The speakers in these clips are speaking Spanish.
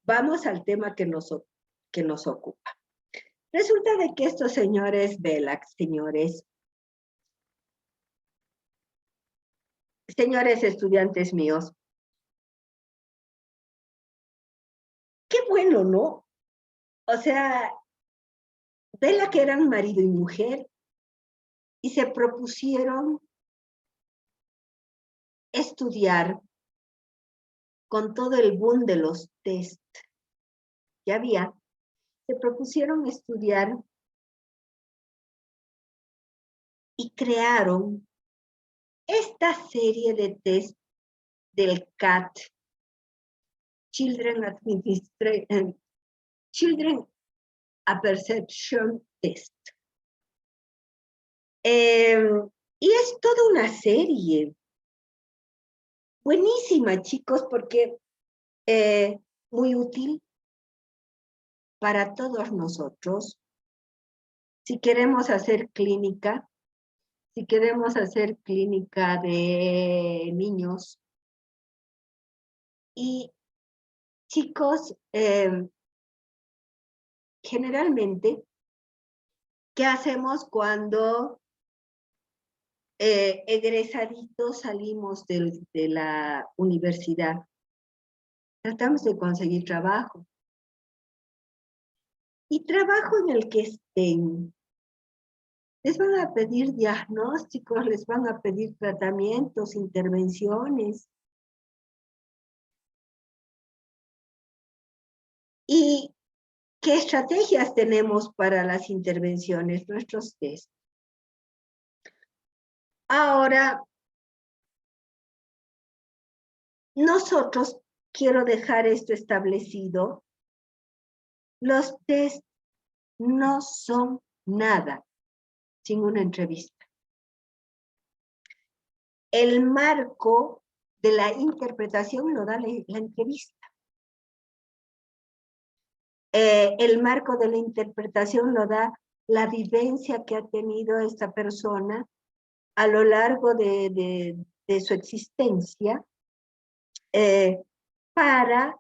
vamos al tema que nos ocupa. Resulta de que estos señores Velax, señores estudiantes míos, qué bueno, ¿no? O sea, Velax eran marido y mujer y se propusieron estudiar con todo el boom de los test que había, se propusieron estudiar y crearon esta serie de test del CAT, Children a Perception Test. Y es toda una serie buenísima, chicos, porque muy útil para todos nosotros. Si queremos hacer clínica, de niños. Y chicos, generalmente, ¿qué hacemos cuando egresaditos salimos de la universidad? Tratamos de conseguir trabajo. Y trabajo en el que estén. Les van a pedir diagnósticos, les van a pedir tratamientos, intervenciones. ¿Y qué estrategias tenemos para las intervenciones? Nuestros test. Ahora, nosotros, quiero dejar esto establecido, los test no son nada sin una entrevista. El marco de la interpretación lo da la entrevista. El marco de la interpretación lo da la vivencia que ha tenido esta persona a lo largo de su existencia para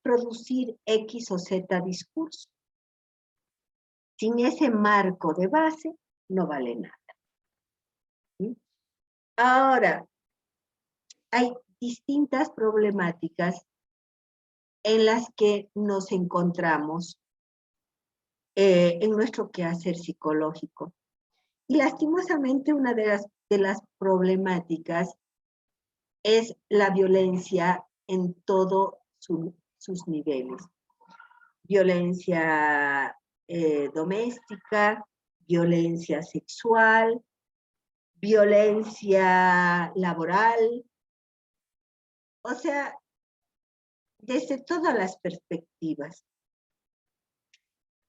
producir X o Z discurso. Sin ese marco de base, no vale nada. ¿Sí? Ahora, hay distintas problemáticas en las que nos encontramos en nuestro quehacer psicológico. Y lastimosamente una de las problemáticas es la violencia en todos sus niveles. Violencia doméstica, violencia sexual, violencia laboral, o sea, desde todas las perspectivas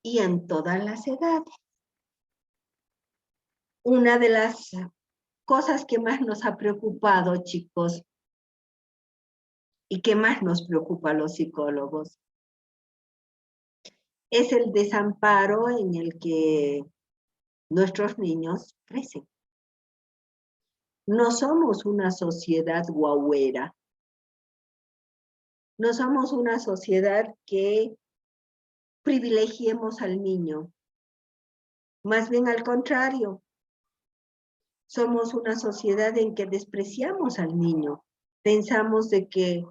y en todas las edades. Una de las cosas que más nos ha preocupado, chicos, y que más nos preocupa a los psicólogos, es el desamparo en el que nuestros niños crecen. No somos una sociedad guauera. No somos una sociedad que privilegiemos al niño. Más bien al contrario. Somos una sociedad en que despreciamos al niño. Pensamos de que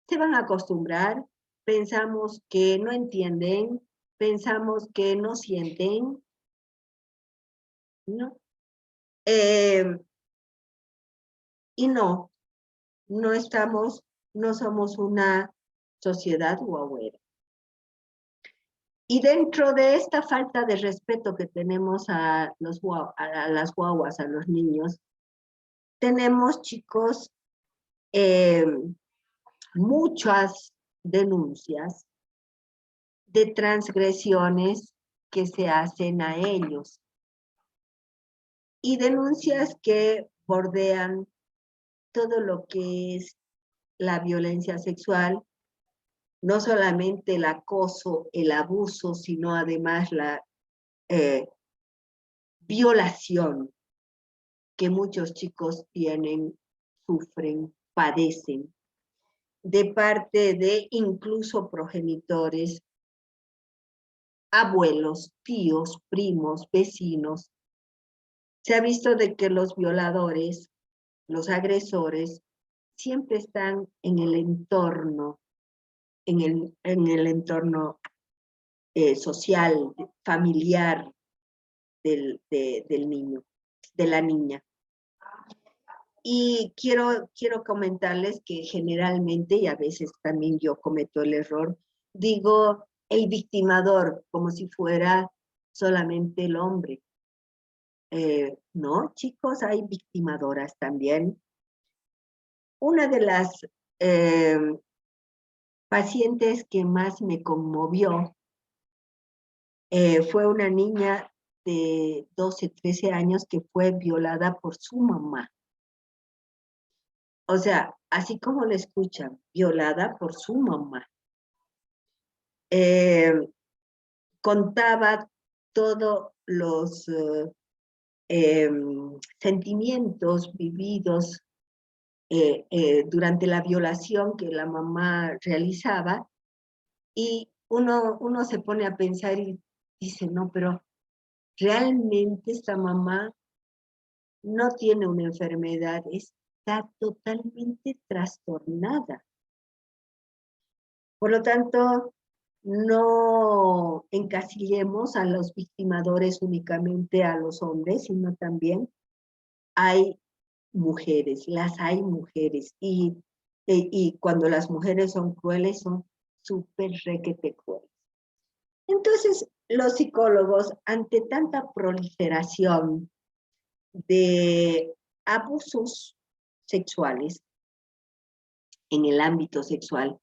se van a acostumbrar, pensamos que no entienden, pensamos que no sienten, ¿no? Y no somos una sociedad guauera. Y dentro de esta falta de respeto que tenemos a las guaguas, a los niños, tenemos, chicos, muchas denuncias de transgresiones que se hacen a ellos. Y denuncias que bordean todo lo que es la violencia sexual, no solamente el acoso, el abuso, sino además la violación que muchos chicos tienen, sufren, padecen. de parte de incluso progenitores, abuelos, tíos, primos, vecinos. Se ha visto de que los violadores, los agresores, siempre están en el entorno, en el entorno social, familiar del niño, de la niña. Y quiero comentarles que generalmente, y a veces también yo cometo el error, digo el victimador como si fuera solamente el hombre. No, chicos, hay victimadoras también. Una de las pacientes que más me conmovió fue una niña de 12, 13 años que fue violada por su mamá. O sea, así como la escuchan, violada por su mamá. Contaba todos los sentimientos vividos durante la violación que la mamá realizaba, y uno se pone a pensar y dice, no, pero realmente esta mamá no tiene una enfermedad, está totalmente trastornada. Por lo tanto, no encasillemos a los victimadores únicamente a los hombres, sino también hay mujeres, las hay mujeres, y cuando las mujeres son crueles, son súper requete crueles. Entonces, los psicólogos, ante tanta proliferación de abusos sexuales en el ámbito sexual,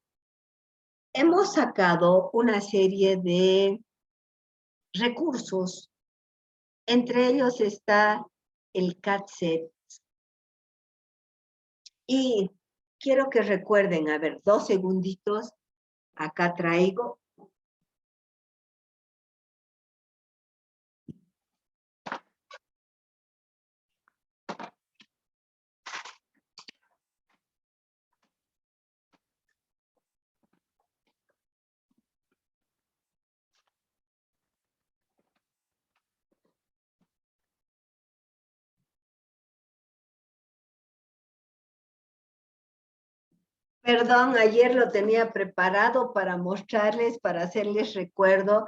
hemos sacado una serie de recursos. Entre ellos está el CAT-SEX. Y quiero que recuerden, a ver, 2 segunditos, acá traigo. Perdón, ayer lo tenía preparado para mostrarles, para hacerles recuerdo,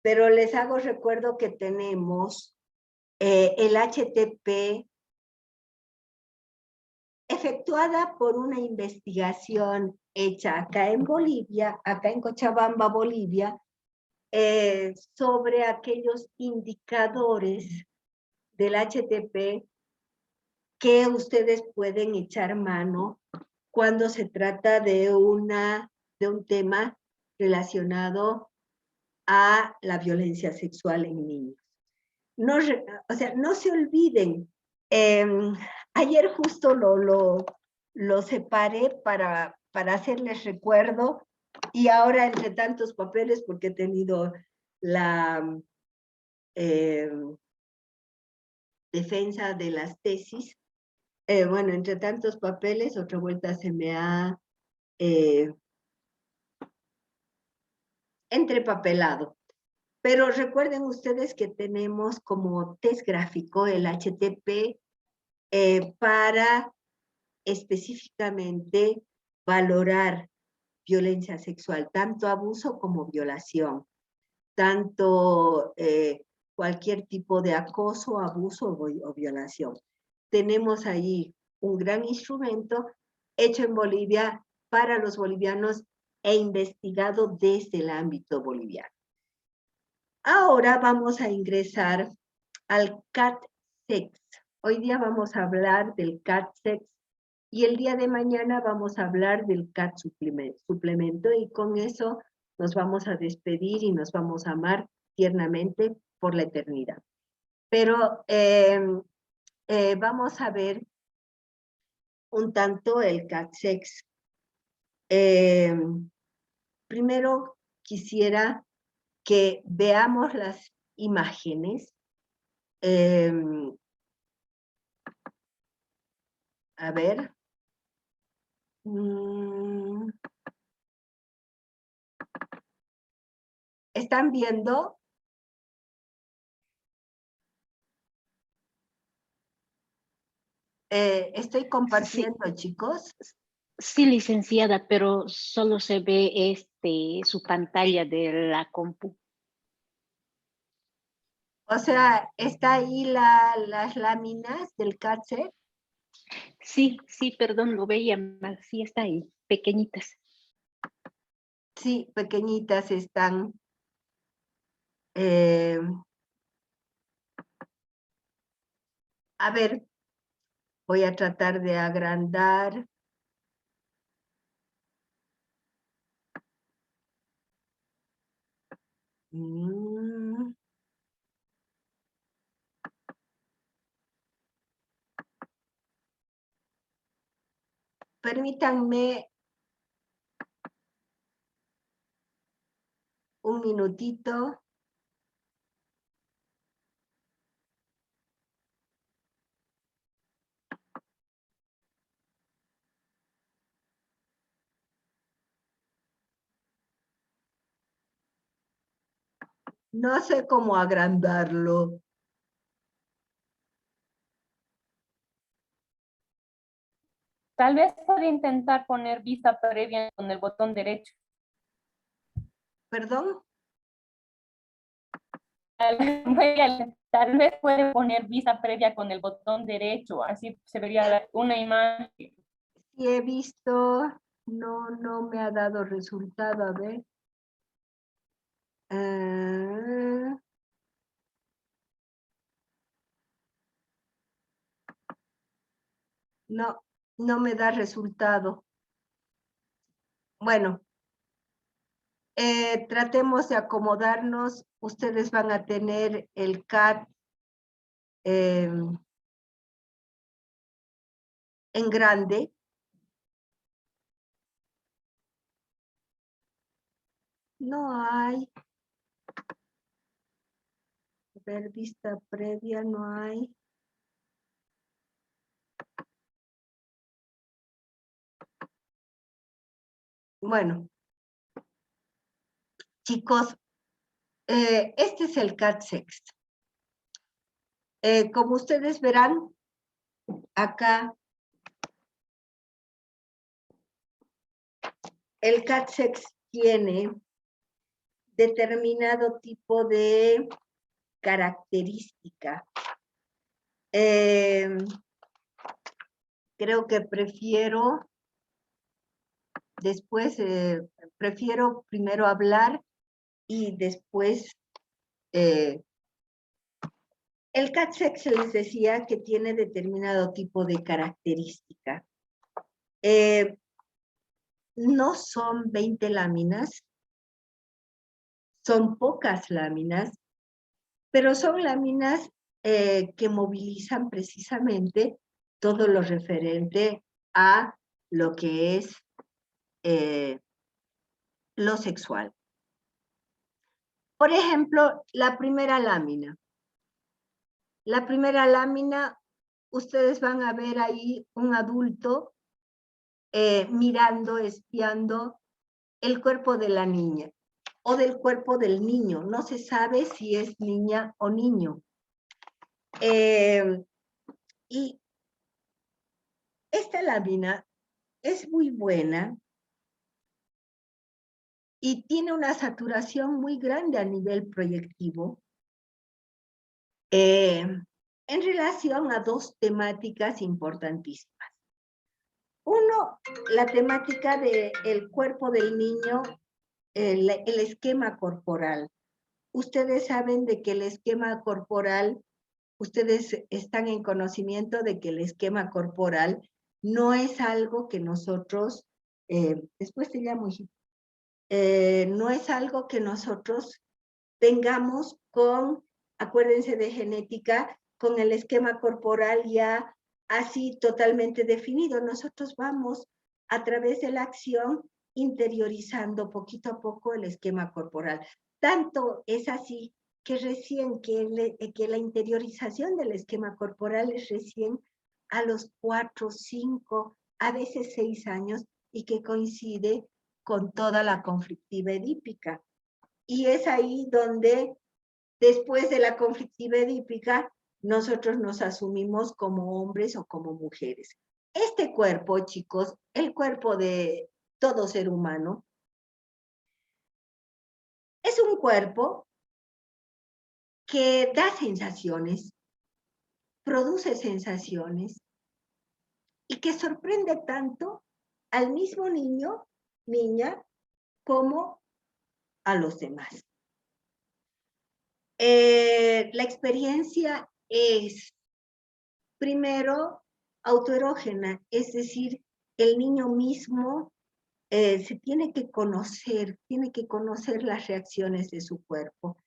pero les hago recuerdo que tenemos el HTP efectuada por una investigación hecha acá en Bolivia, acá en Cochabamba, Bolivia, sobre aquellos indicadores del HTP que ustedes pueden echar mano cuando se trata de un tema relacionado a la violencia sexual en niños. No, o sea, no se olviden, ayer justo lo separé para hacerles recuerdo, y ahora entre tantos papeles, porque he tenido la defensa de las tesis, bueno, entre tantos papeles, otra vuelta se me ha entrepapelado. Pero recuerden ustedes que tenemos como test gráfico el HTP para específicamente valorar violencia sexual, tanto abuso como violación, tanto cualquier tipo de acoso, abuso o violación. Tenemos ahí un gran instrumento hecho en Bolivia para los bolivianos e investigado desde el ámbito boliviano. Ahora vamos a ingresar al CAT-SEX. Hoy día vamos a hablar del CAT-SEX y el día de mañana vamos a hablar del CAT-suplemento, y con eso nos vamos a despedir y nos vamos a amar tiernamente por la eternidad. Pero vamos a ver un tanto el CAT-SEX. Primero quisiera que veamos las imágenes. A ver. ¿Están viendo? Estoy Sí, compartiendo, chicos. sí, licenciada, pero solo se ve su pantalla de la compu. O sea, ¿está ahí las láminas del CATSE? Sí, sí, perdón, lo veía mal. Sí, está ahí, pequeñitas. Sí, pequeñitas están. A ver, voy a tratar de agrandar. Mm. Permítanme un minutito. No sé cómo agrandarlo. Tal vez puede intentar poner vista previa con el botón derecho. ¿Perdón? Tal vez puede poner vista previa con el botón derecho, así se vería una imagen. Sí he visto, no me ha dado resultado, a ver. No, no me da resultado. Bueno, tratemos de acomodarnos. Ustedes van a tener el CAT en grande. No hay. A ver, vista previa, no hay. Bueno, chicos, este es el CAT-SEX. Como ustedes verán, acá el CAT-SEX tiene determinado tipo de característica. Creo que prefiero primero hablar y después el CAT-SEX les decía que tiene determinado tipo de característica. No son 20 láminas, son pocas láminas, pero son láminas que movilizan precisamente todo lo referente a lo que es lo sexual. Por ejemplo, la primera lámina. La primera lámina, ustedes van a ver ahí un adulto mirando, espiando el cuerpo de la niña o del cuerpo del niño. No se sabe si es niña o niño. Y esta lámina es muy buena y tiene una saturación muy grande a nivel proyectivo en relación a dos temáticas importantísimas. Uno, la temática del cuerpo del niño, el esquema corporal. Ustedes saben de que el esquema corporal, ustedes están en conocimiento de que el esquema corporal no es algo que nosotros, después te llamo, hijito, no es algo que nosotros tengamos con, acuérdense de genética, con el esquema corporal ya así totalmente definido. Nosotros vamos a través de la acción interiorizando poquito a poco el esquema corporal. Tanto es así que recién que la interiorización del esquema corporal es recién a los 4, 5, a veces 6 años y que coincide con toda la conflictiva edípica. Y es ahí donde, después de la conflictiva edípica, nosotros nos asumimos como hombres o como mujeres. Este cuerpo, chicos, el cuerpo de todo ser humano, es un cuerpo que da sensaciones, produce sensaciones y que sorprende tanto al mismo niño, niña, como a los demás. La experiencia es, primero, autoerógena, es decir, el niño mismo se tiene que conocer las reacciones de su cuerpo.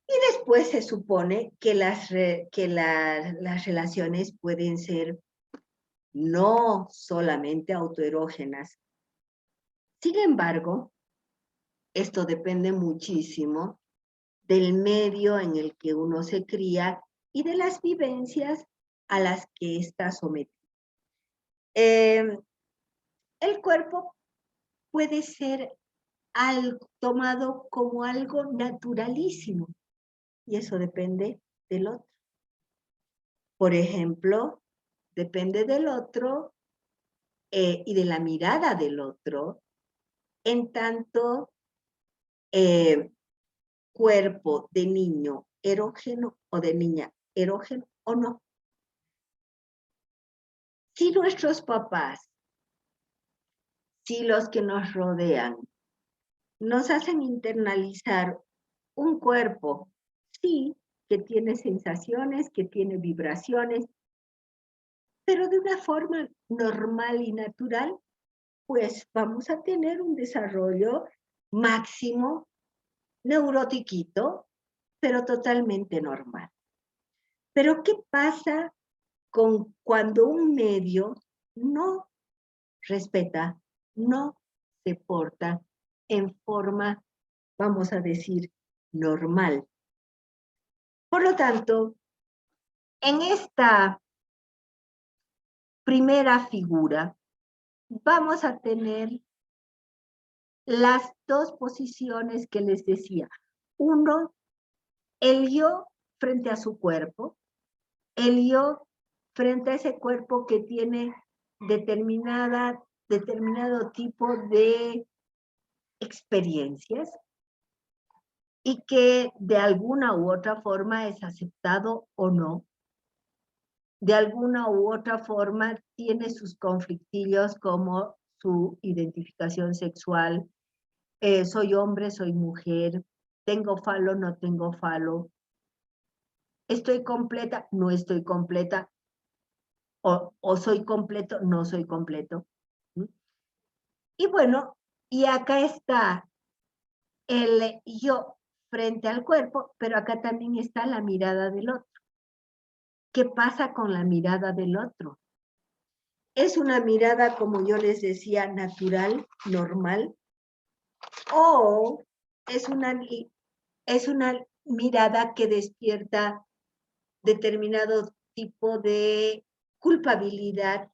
Y después se supone que las relaciones pueden ser no solamente autoerógenas. Sin embargo, esto depende muchísimo del medio en el que uno se cría y de las vivencias a las que está sometido. El cuerpo puede ser tomado como algo naturalísimo y eso depende del otro. Por ejemplo, depende del otro y de la mirada del otro, en tanto cuerpo de niño erógeno o de niña erógeno o no. Si nuestros papás, si los que nos rodean, nos hacen internalizar un cuerpo, sí, que tiene sensaciones, que tiene vibraciones, pero de una forma normal y natural, pues vamos a tener un desarrollo máximo, neurotiquito, pero totalmente normal. Pero ¿qué pasa con cuando un medio no respeta, no se porta en forma, vamos a decir, normal? Por lo tanto, en esta primera figura vamos a tener las dos posiciones que les decía. Uno, el yo frente a su cuerpo, el yo frente a ese cuerpo que tiene determinado tipo de experiencias y que de alguna u otra forma es aceptado o no. De alguna u otra forma tiene sus conflictillos como su identificación sexual, soy hombre, soy mujer, tengo falo, no tengo falo, estoy completa, no estoy completa, o soy completo, no soy completo. Y bueno, y acá está el yo frente al cuerpo, pero acá también está la mirada del otro. ¿Qué pasa con la mirada del otro? ¿Es una mirada, como yo les decía, natural, normal? ¿O es una mirada que despierta determinado tipo de culpabilidad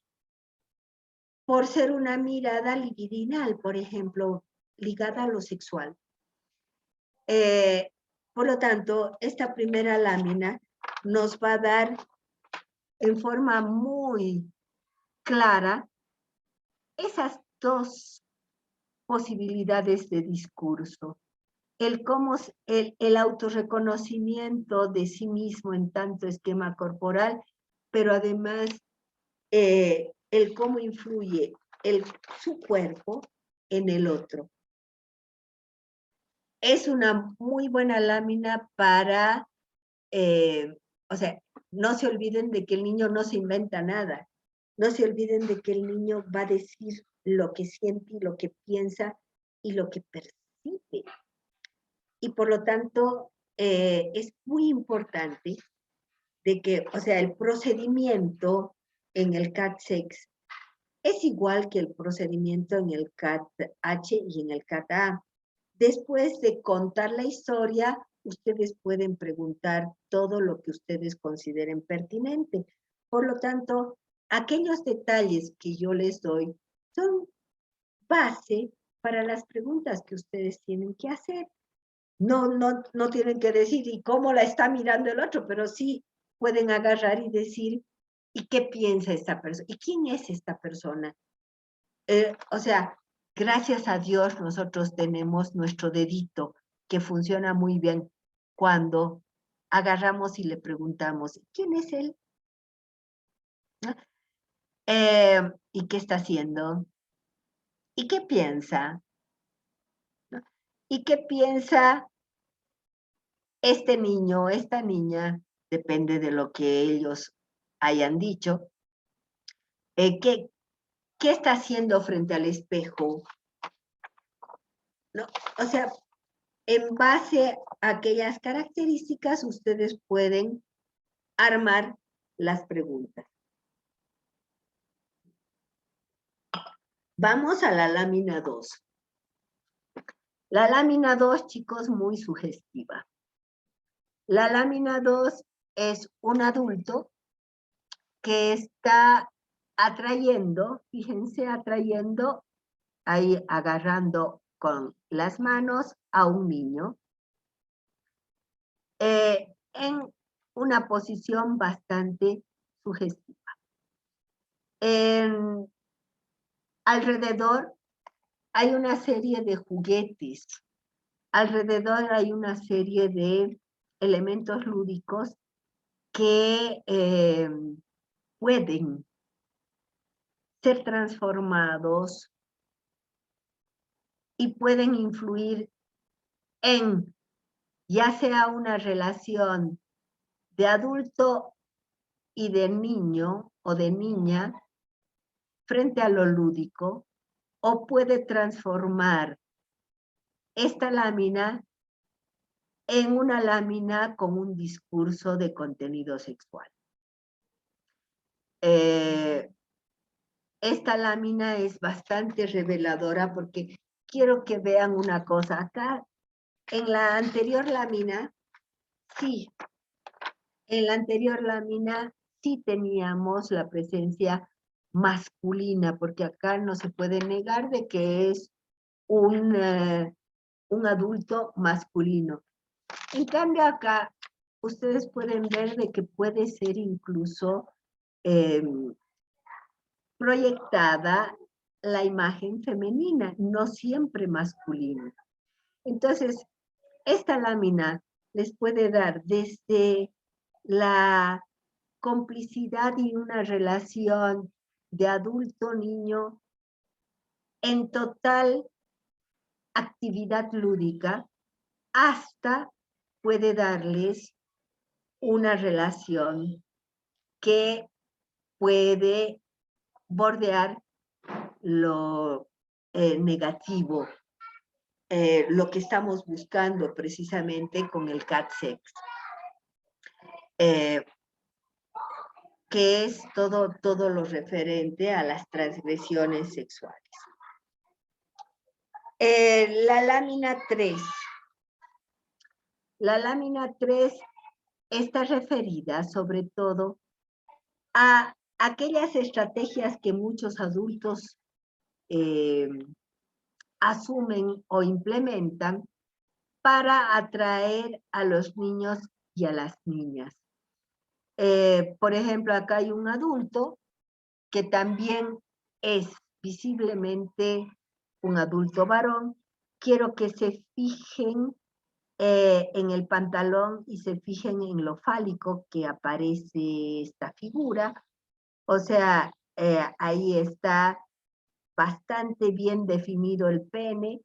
por ser una mirada libidinal, por ejemplo, ligada a lo sexual? Por lo tanto, esta primera lámina nos va a dar en forma muy clara esas dos posibilidades de discurso. El autorreconocimiento de sí mismo en tanto esquema corporal, pero además el cómo influye su cuerpo en el otro. Es una muy buena lámina para, o sea, no se olviden de que el niño no se inventa nada. No se olviden de que el niño va a decir lo que siente y lo que piensa y lo que percibe. Y por lo tanto, es muy importante de que, o sea, el procedimiento en el CAT-6 es igual que el procedimiento en el CAT-H y en el CAT-A. Después de contar la historia, ustedes pueden preguntar todo lo que ustedes consideren pertinente. Por lo tanto, aquellos detalles que yo les doy son base para las preguntas que ustedes tienen que hacer. No tienen que decir, ¿y cómo la está mirando el otro? Pero sí pueden agarrar y decir, ¿y qué piensa esta persona? ¿Y quién es esta persona? O sea, gracias a Dios nosotros tenemos nuestro dedito que funciona muy bien cuando agarramos y le preguntamos, ¿quién es él? ¿Y qué está haciendo? ¿Y qué piensa? ¿Y qué piensa este niño, esta niña? Depende de lo que ellos hayan dicho. ¿Qué está haciendo frente al espejo? ¿No? O sea, en base a aquellas características, ustedes pueden armar las preguntas. Vamos a la lámina 2. La lámina 2, chicos, muy sugestiva. La lámina 2 es un adulto que está atrayendo, fíjense, atrayendo, ahí agarrando con las manos a un niño en una posición bastante sugestiva. Alrededor hay una serie de juguetes, alrededor hay una serie de elementos lúdicos que pueden ser transformados y pueden influir en ya sea una relación de adulto y de niño o de niña frente a lo lúdico, o puede transformar esta lámina en una lámina con un discurso de contenido sexual. Esta lámina es bastante reveladora porque quiero que vean una cosa. Acá, en la anterior lámina, sí, en la anterior lámina sí teníamos la presencia masculina, porque acá no se puede negar de que es un adulto masculino. En cambio acá, ustedes pueden ver de que puede ser incluso proyectada la imagen femenina, no siempre masculina. Entonces, esta lámina les puede dar desde la complicidad y una relación de adulto-niño en total actividad lúdica, hasta puede darles una relación que puede bordear lo negativo, lo que estamos buscando precisamente con el cat sex, que es todo lo referente a las transgresiones sexuales. La lámina 3. La lámina 3 está referida sobre todo a aquellas estrategias que muchos adultos asumen o implementan para atraer a los niños y a las niñas. Por ejemplo, acá hay un adulto que también es visiblemente un adulto varón. Quiero que se fijen en el pantalón y se fijen en lo fálico que aparece esta figura. O sea, ahí está bastante bien definido el pene,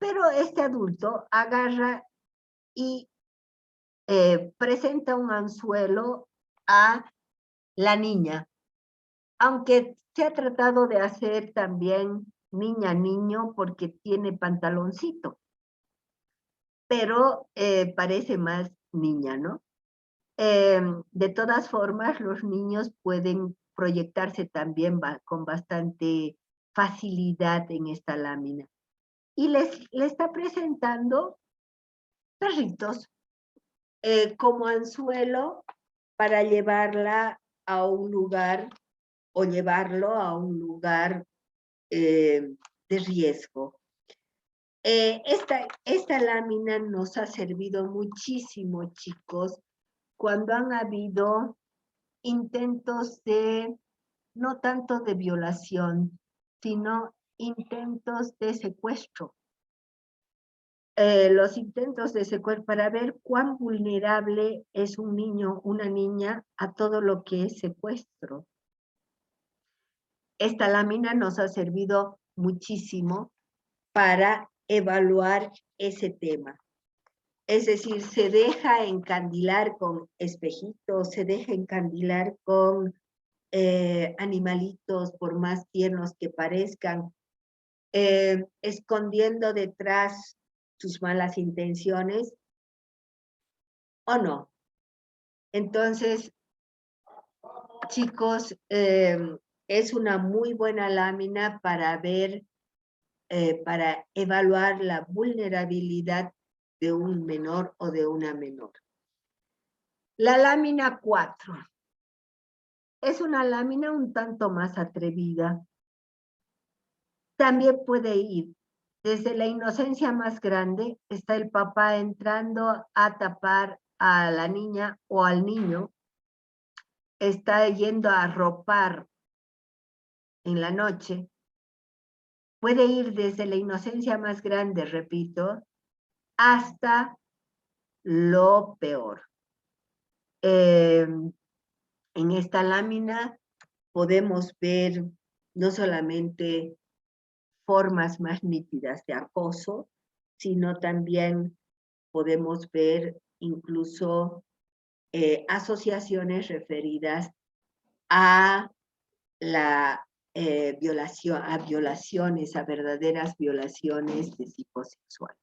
pero este adulto agarra y presenta un anzuelo a la niña, aunque se ha tratado de hacer también niña-niño porque tiene pantaloncito, pero parece más niña, ¿no? De todas formas, los niños pueden proyectarse también con bastante facilidad en esta lámina. Y le está presentando perritos como anzuelo para llevarla a un lugar o llevarlo a un lugar riesgo. Esta lámina nos ha servido muchísimo, chicos, cuando han habido intentos de, no tanto de violación, sino intentos de secuestro. Los intentos de secuestro para ver cuán vulnerable es un niño, una niña, a todo lo que es secuestro. Esta lámina nos ha servido muchísimo para evaluar ese tema. Es decir, se deja encandilar con espejitos, se deja encandilar con animalitos, por más tiernos que parezcan, escondiendo detrás sus malas intenciones, ¿o no? Entonces, chicos, es una muy buena lámina para ver, para evaluar la vulnerabilidad de un menor o de una menor. La lámina 4 es una lámina un tanto más atrevida. También puede ir desde la inocencia más grande, está el papá entrando a tapar a la niña o al niño, está yendo a arropar en la noche. Puede ir desde la inocencia más grande, repito, hasta lo peor. En esta lámina podemos ver no solamente formas más nítidas de acoso, sino también podemos ver incluso asociaciones referidas a la violación, a violaciones, a verdaderas violaciones de tipo sexual.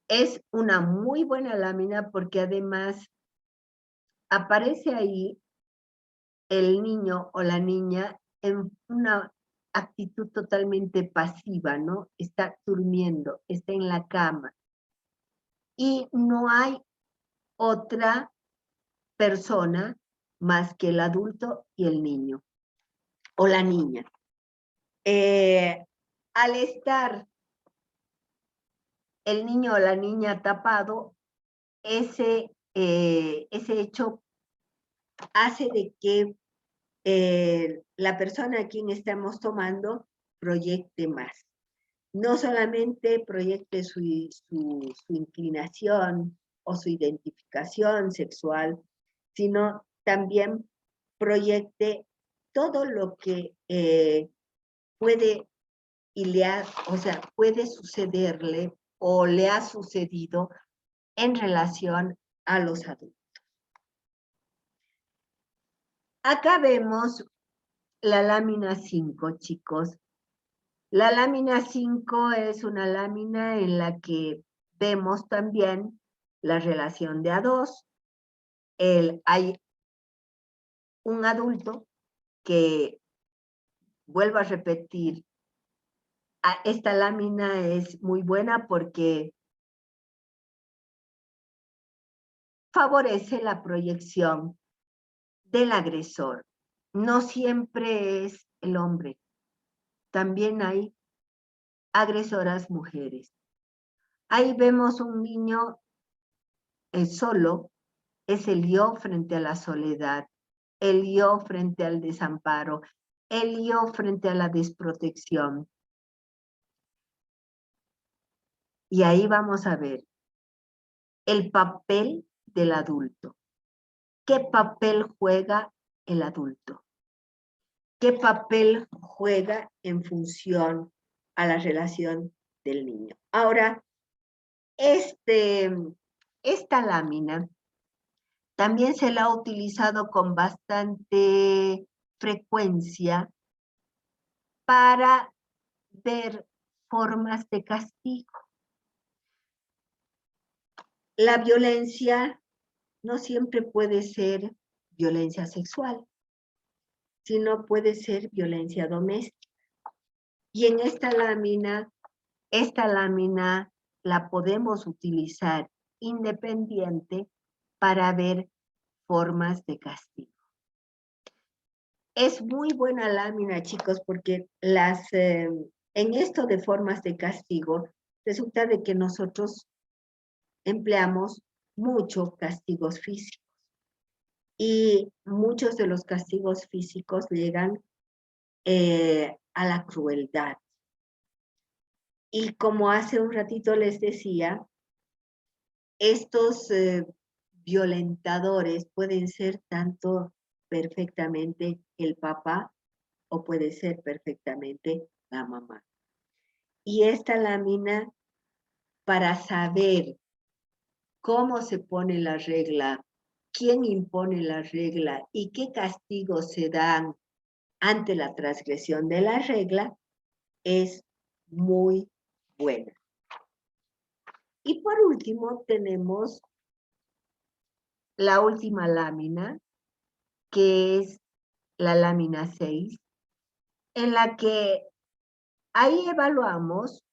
Es una muy buena lámina porque además aparece ahí el niño o la niña en una actitud totalmente pasiva, ¿no? Está durmiendo, está en la cama. Y no hay otra persona más que el adulto y el niño o la niña. Al estar el niño o la niña tapado, ese hecho hace de que la persona a quien estamos tomando proyecte más. No solamente proyecte su inclinación o su identificación sexual, sino también proyecte todo lo que puede puede sucederle o le ha sucedido en relación a los adultos. Acá vemos la lámina 5, chicos. La lámina 5 es una lámina en la que vemos también la relación de a dos. Hay un adulto que, vuelvo a repetir, esta lámina es muy buena porque favorece la proyección del agresor. No siempre es el hombre. También hay agresoras mujeres. Ahí vemos un niño solo, es el yo frente a la soledad, el yo frente al desamparo, el yo frente a la desprotección. Y ahí vamos a ver el papel del adulto. ¿Qué papel juega el adulto? ¿Qué papel juega en función a la relación del niño? Ahora, esta lámina también se la ha utilizado con bastante frecuencia para ver formas de castigo. La violencia no siempre puede ser violencia sexual, sino puede ser violencia doméstica. Y en esta lámina la podemos utilizar independiente para ver formas de castigo. Es muy buena lámina, chicos, porque en esto de formas de castigo, resulta de que nosotros empleamos mucho castigos físicos. Y muchos de los castigos físicos llegan a la crueldad. Y como hace un ratito les decía, estos violentadores pueden ser tanto perfectamente el papá o puede ser perfectamente la mamá. Y esta lámina, para saber cómo se pone la regla, quién impone la regla y qué castigos se dan ante la transgresión de la regla, es muy buena. Y por último tenemos la última lámina, que es la lámina 6, en la que ahí evaluamos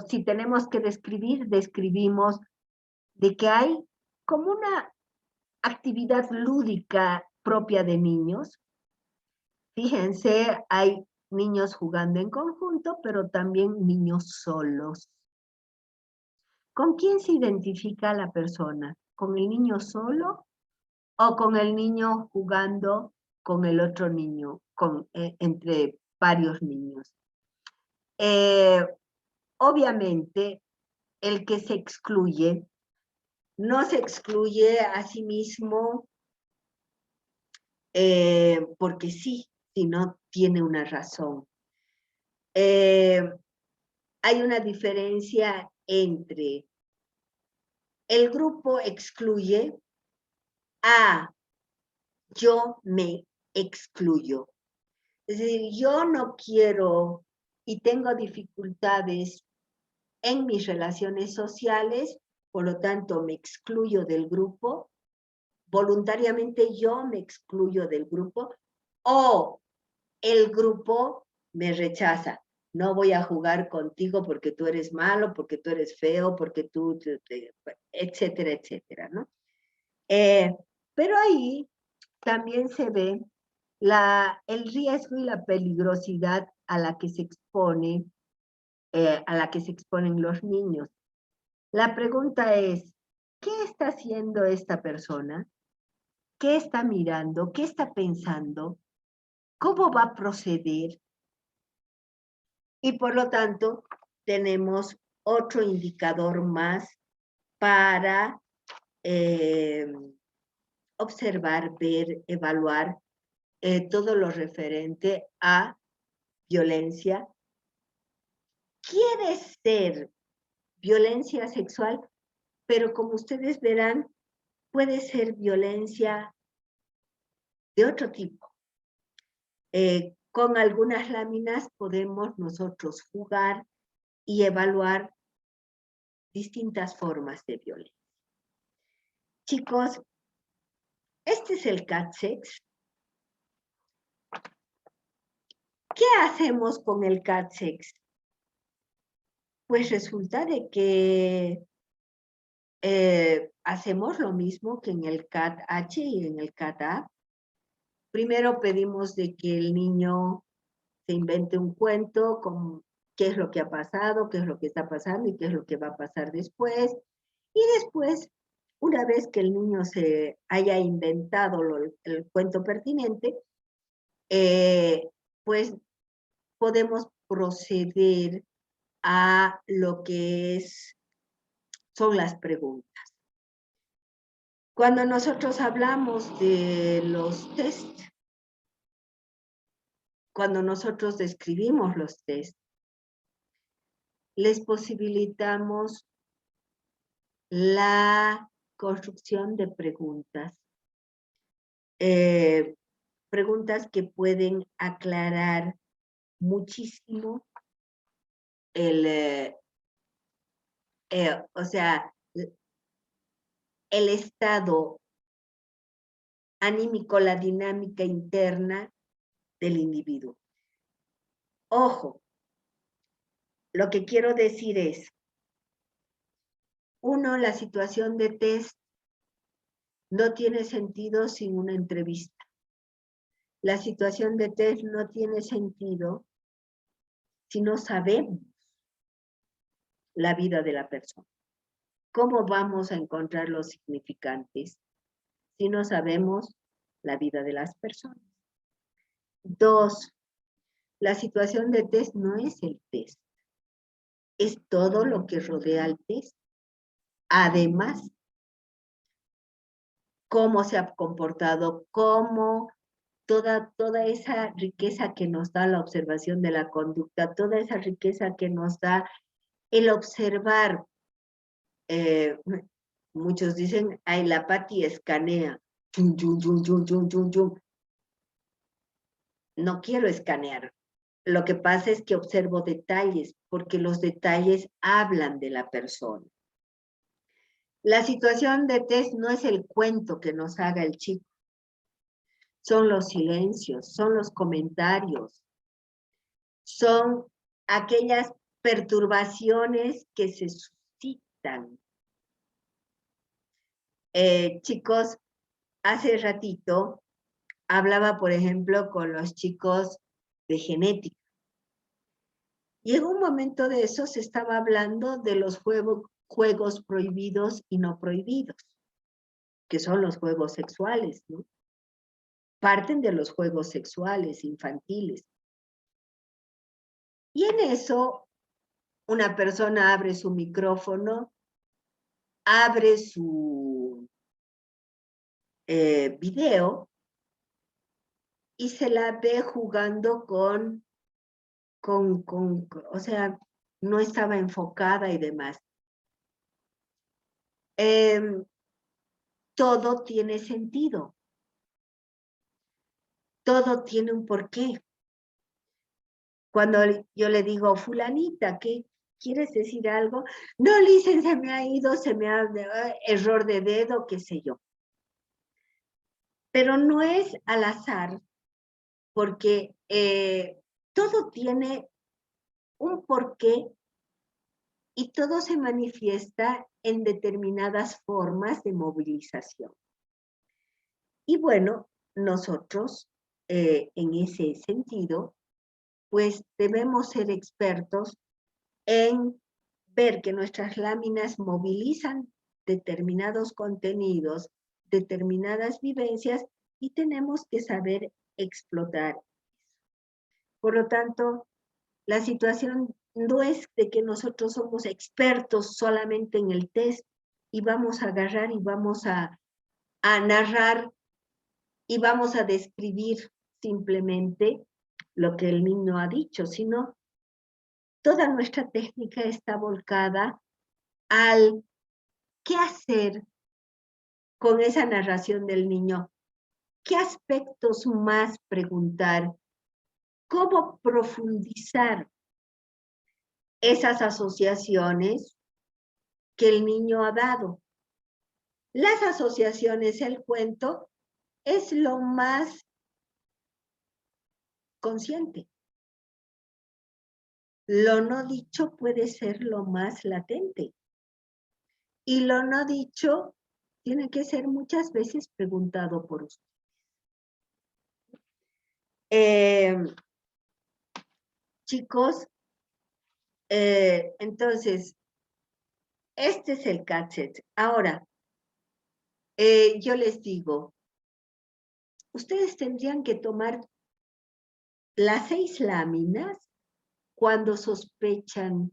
si tenemos que describir, describimos de que hay como una actividad lúdica propia de niños. Fíjense, hay niños jugando en conjunto, pero también niños solos. ¿Con quién se identifica la persona? ¿Con el niño solo o con el niño jugando con el otro niño, entre varios niños? Obviamente, el que se excluye, no se excluye a sí mismo porque sí, sino tiene una razón. Hay una diferencia entre el grupo excluye a yo me excluyo. Es decir, yo no quiero y tengo dificultades en mis relaciones sociales, por lo tanto me excluyo del grupo, voluntariamente yo me excluyo del grupo, o el grupo me rechaza. No voy a jugar contigo porque tú eres malo, porque tú eres feo, porque tú, etcétera, etcétera, ¿no? Pero ahí también se ve el riesgo y la peligrosidad a la que se exponen los niños. La pregunta es, ¿qué está haciendo esta persona? ¿Qué está mirando? ¿Qué está pensando? ¿Cómo va a proceder? Y por lo tanto, tenemos otro indicador más para observar, ver, evaluar todo lo referente a violencia. Quiere ser violencia sexual, pero como ustedes verán, puede ser violencia de otro tipo. Con algunas láminas podemos nosotros jugar y evaluar distintas formas de violencia. Chicos, este es el CAT-SEX. ¿Qué hacemos con el CAT-SEX? Pues resulta de que hacemos lo mismo que en el CAT-H y en el CAT-A. Primero pedimos de que el niño se invente un cuento con qué es lo que ha pasado, qué es lo que está pasando y qué es lo que va a pasar después. Y después, una vez que el niño se haya inventado el cuento pertinente, pues podemos proceder a lo que son las preguntas. Cuando nosotros hablamos de los test, cuando nosotros describimos los test, les posibilitamos la construcción de preguntas. Preguntas que pueden aclarar muchísimo o sea, el estado anímico, la dinámica interna del individuo. Ojo, lo que quiero decir es, Uno, la situación de test no tiene sentido sin una entrevista. La situación de test no tiene sentido si no sabemos la vida de la persona. ¿Cómo vamos a encontrar los significantes si no sabemos la vida de las personas? Dos, la situación de test no es el test, es todo lo que rodea al test. Además, cómo se ha comportado, cómo toda esa riqueza que nos da la observación de la conducta, toda esa riqueza que nos da el observar. Muchos dicen, ay, la Pati escanea. Chum, chum, chum, chum, chum, chum, chum. No quiero escanear. Lo que pasa es que observo detalles, porque los detalles hablan de la persona. La situación de test no es el cuento que nos haga el chico. Son los silencios, son los comentarios, son aquellas perturbaciones que se suscitan. Chicos, hace ratito hablaba, por ejemplo, con los chicos de genética. Y en un momento de eso se estaba hablando de los juegos prohibidos y no prohibidos, que son los juegos sexuales, ¿no? Parten de los juegos sexuales infantiles. Y en eso, una persona abre su micrófono, abre su video y se la ve jugando o sea, no estaba enfocada y demás. Todo tiene sentido. Todo tiene un porqué. Cuando yo le digo, fulanita, ¿qué quieres decir algo? No, Licen, se me ha ido, error de dedo, qué sé yo. Pero no es al azar, porque todo tiene un porqué y todo se manifiesta en determinadas formas de movilización. Y bueno, nosotros en ese sentido, pues debemos ser expertos en ver que nuestras láminas movilizan determinados contenidos, determinadas vivencias y tenemos que saber explotar. Por lo tanto, la situación no es de que nosotros somos expertos solamente en el test y vamos a agarrar y vamos a narrar y vamos a describir simplemente lo que el niño ha dicho, sino toda nuestra técnica está volcada al qué hacer con esa narración del niño, qué aspectos más preguntar, cómo profundizar esas asociaciones que el niño ha dado. Las asociaciones, el cuento, es lo más consciente. Lo no dicho puede ser lo más latente. Y lo no dicho tiene que ser muchas veces preguntado por usted. Chicos, entonces, este es el cassette. Ahora, yo les digo, ustedes tendrían que tomar las 6 láminas cuando sospechan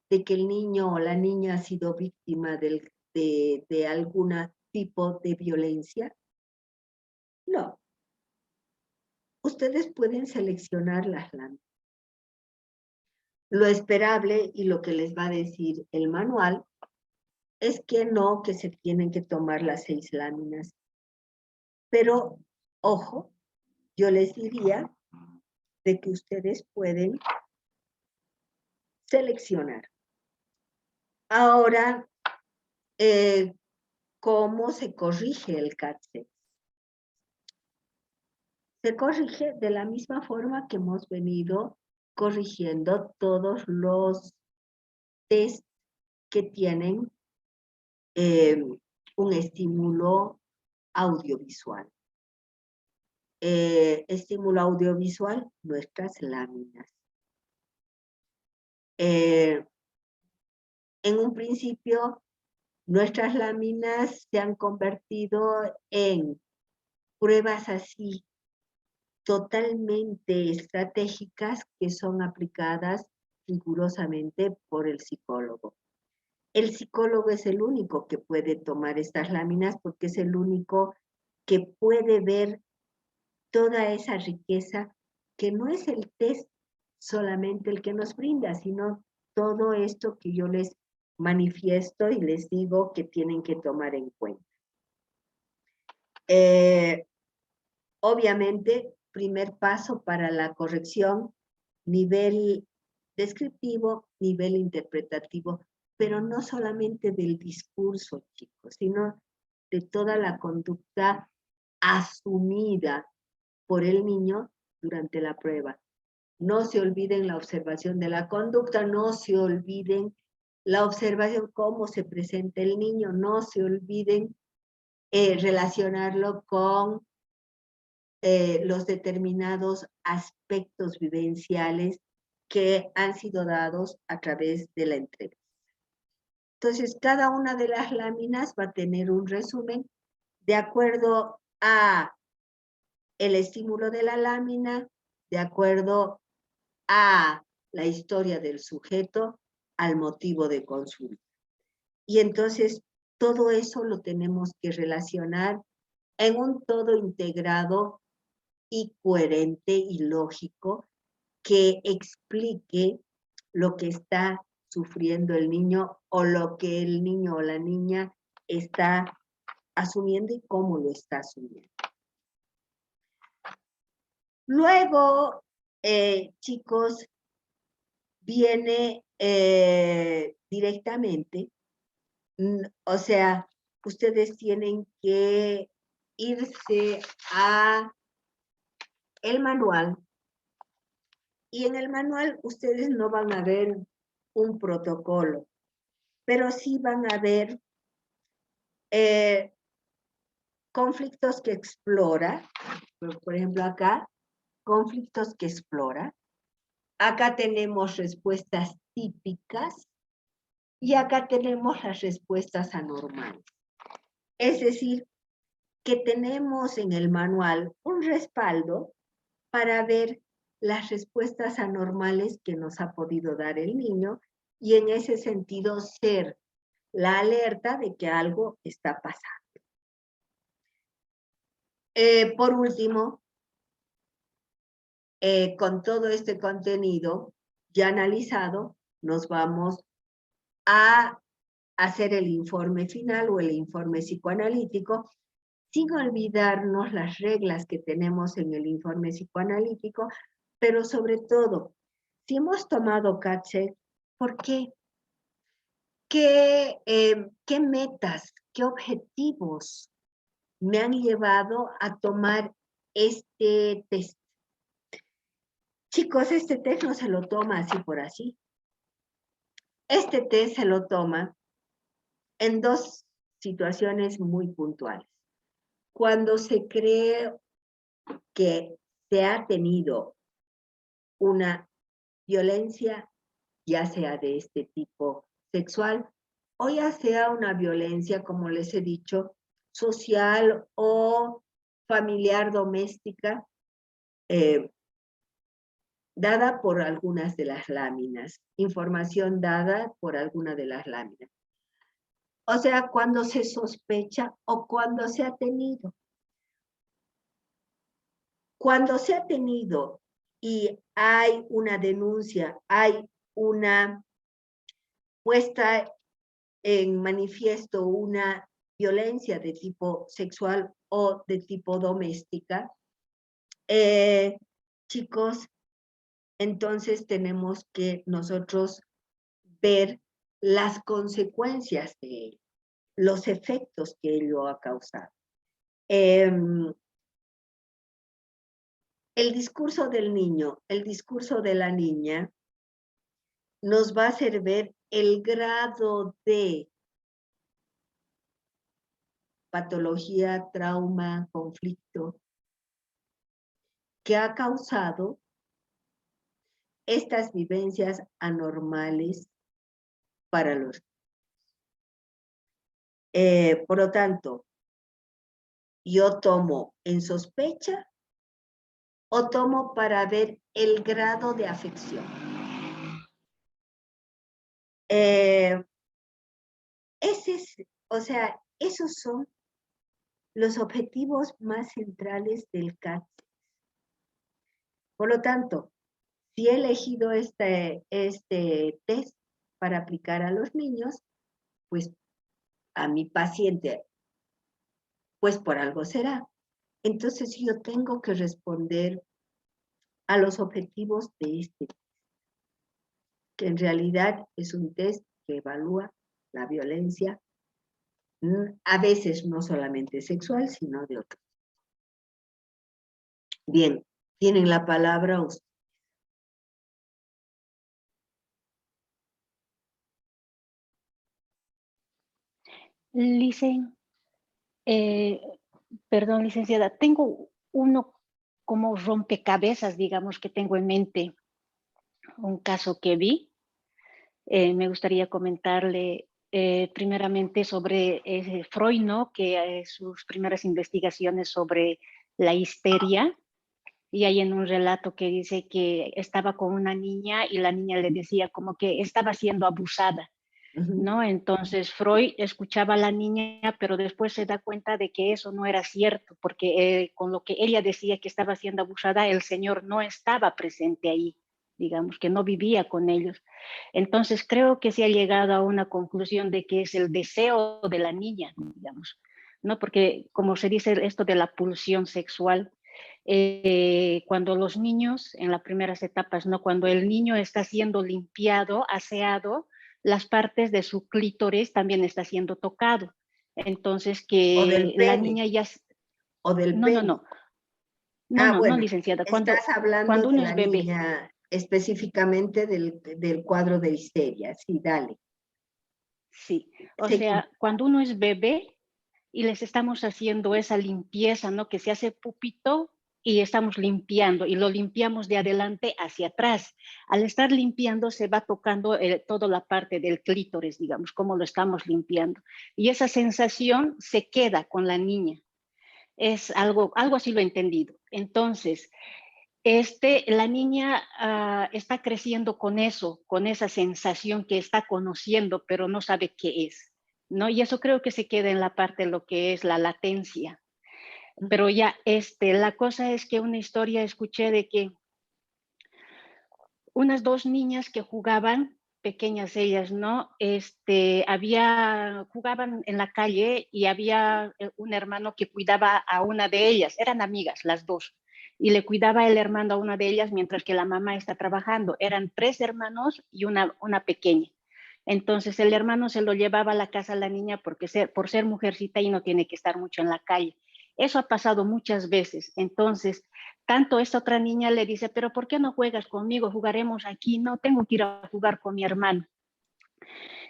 de que el niño o la niña ha sido víctima de algún tipo de violencia. No. Ustedes pueden seleccionar las láminas. Lo esperable y lo que les va a decir el manual es que no, que se tienen que tomar las 6 láminas. Pero, ojo, yo les diría de que ustedes pueden seleccionar. Ahora, ¿cómo se corrige el CATSE? Se corrige de la misma forma que hemos venido corrigiendo todos los test que tienen un estímulo audiovisual. Estímulo audiovisual, nuestras láminas. En un principio, nuestras láminas se han convertido en pruebas así totalmente estratégicas que son aplicadas rigurosamente por el psicólogo. El psicólogo es el único que puede tomar estas láminas porque es el único que puede ver toda esa riqueza que no es el test solamente el que nos brinda, sino todo esto que yo les manifiesto y les digo que tienen que tomar en cuenta. Obviamente, primer paso para la corrección, nivel descriptivo, nivel interpretativo, pero no solamente del discurso, chicos, sino de toda la conducta asumida por el niño durante la prueba. No se olviden la observación de la conducta, no se olviden la observación cómo se presenta el niño, no se olviden relacionarlo con los determinados aspectos vivenciales que han sido dados a través de la entrevista. Entonces, cada una de las láminas va a tener un resumen de acuerdo a el estímulo de la lámina, de acuerdo a la historia del sujeto, al motivo de consulta. Y entonces, todo eso lo tenemos que relacionar en un todo integrado y coherente y lógico que explique lo que está sufriendo el niño o lo que el niño o la niña está asumiendo y cómo lo está asumiendo. Luego, chicos, viene directamente, o sea, ustedes tienen que irse a el manual, y en el manual ustedes no van a ver un protocolo, pero sí van a ver conflictos que explora, por ejemplo acá, conflictos que explora. Acá tenemos respuestas típicas y acá tenemos las respuestas anormales. Es decir, que tenemos en el manual un respaldo para ver las respuestas anormales que nos ha podido dar el niño y en ese sentido ser la alerta de que algo está pasando. Por último, con todo este contenido ya analizado, nos vamos a hacer el informe final o el informe psicoanalítico, sin olvidarnos las reglas que tenemos en el informe psicoanalítico, pero sobre todo, si hemos tomado CAT-SEC, ¿por qué? ¿Qué metas, qué objetivos me han llevado a tomar este test? Chicos, este test no se lo toma así por así. Este test se lo toma en dos situaciones muy puntuales. Cuando se cree que se ha tenido una violencia, ya sea de este tipo sexual, o ya sea una violencia, como les he dicho, social o familiar doméstica, dada por algunas de las láminas, información dada por alguna de las láminas. O sea, cuando se sospecha o cuando se ha tenido. Cuando se ha tenido y hay una denuncia, hay una puesta en manifiesto una violencia de tipo sexual o de tipo doméstica, chicos, entonces tenemos que nosotros ver las consecuencias de ello, los efectos que ello ha causado. El discurso del niño, el discurso de la niña, nos va a hacer ver el grado de patología, trauma, conflicto, que ha causado estas vivencias anormales para los. Por lo tanto, yo tomo en sospecha o tomo para ver el grado de afección. O sea, esos son los objetivos más centrales del CAT. Por lo tanto, si he elegido este test para aplicar a los niños, pues a mi paciente, pues por algo será. Entonces yo tengo que responder a los objetivos de este test, que en realidad es un test que evalúa la violencia, a veces no solamente sexual, sino de otros. Bien, tienen la palabra ustedes. Perdón, licenciada, tengo uno como rompecabezas, digamos, que tengo en mente, un caso que vi. Me gustaría comentarle primeramente sobre Freud, ¿no? Que sus primeras investigaciones sobre la histeria, y hay en un relato que dice que estaba con una niña y la niña le decía como que estaba siendo abusada, ¿no? Entonces Freud escuchaba a la niña, pero después se da cuenta de que eso no era cierto, porque con lo que ella decía que estaba siendo abusada, el señor no estaba presente ahí, digamos, que no vivía con ellos. Entonces creo que se ha llegado a una conclusión de que es el deseo de la niña, digamos, ¿no? Porque como se dice esto de la pulsión sexual, cuando los niños, en las primeras etapas, ¿no? Cuando el niño está siendo limpiado, aseado, las partes de su clítoris también está siendo tocado. Entonces que la niña ya... O del no, pene. No, licenciada. Estás hablando cuando de uno la es bebé. niña, específicamente del cuadro de histeria. Sí, dale. Sí, o sea, cuando uno es bebé y les estamos haciendo esa limpieza, ¿no? Que se hace pupito y estamos limpiando, y lo limpiamos de adelante hacia atrás. Al estar limpiando se va tocando toda la parte del clítoris, digamos, como lo estamos limpiando. Y esa sensación se queda con la niña. Es algo así lo he entendido. Entonces, la niña está creciendo con eso, con esa sensación que está conociendo, pero no sabe qué es, ¿no? Y eso creo que se queda en la parte de lo que es la latencia. Pero ya, la cosa es que una historia escuché de que unas dos niñas que jugaban, pequeñas ellas, ¿no? Jugaban en la calle y había un hermano que cuidaba a una de ellas, eran amigas las dos, y le cuidaba el hermano a una de ellas mientras que la mamá está trabajando. Eran tres hermanos y una pequeña. Entonces el hermano se lo llevaba a la casa a la niña porque por ser mujercita y no tiene que estar mucho en la calle. Eso ha pasado muchas veces. Entonces, tanto esta otra niña le dice, pero ¿por qué no juegas conmigo? Jugaremos aquí. No, tengo que ir a jugar con mi hermano.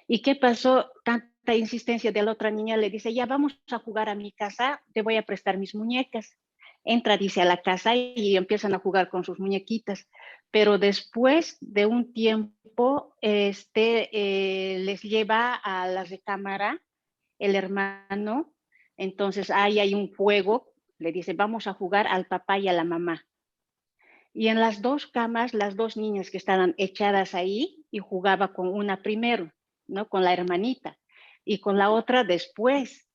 ¿Y qué pasó? Tanta insistencia de la otra niña, le dice, ya vamos a jugar a mi casa, te voy a prestar mis muñecas. Entra, dice, a la casa y empiezan a jugar con sus muñequitas. Pero después de un tiempo, les lleva a la recámara el hermano. Entonces ahí hay un juego, le dice, vamos a jugar al papá y a la mamá. Y en las dos camas, las dos niñas que estaban echadas ahí, y jugaba con una primero, ¿no? Con la hermanita, y con la otra después.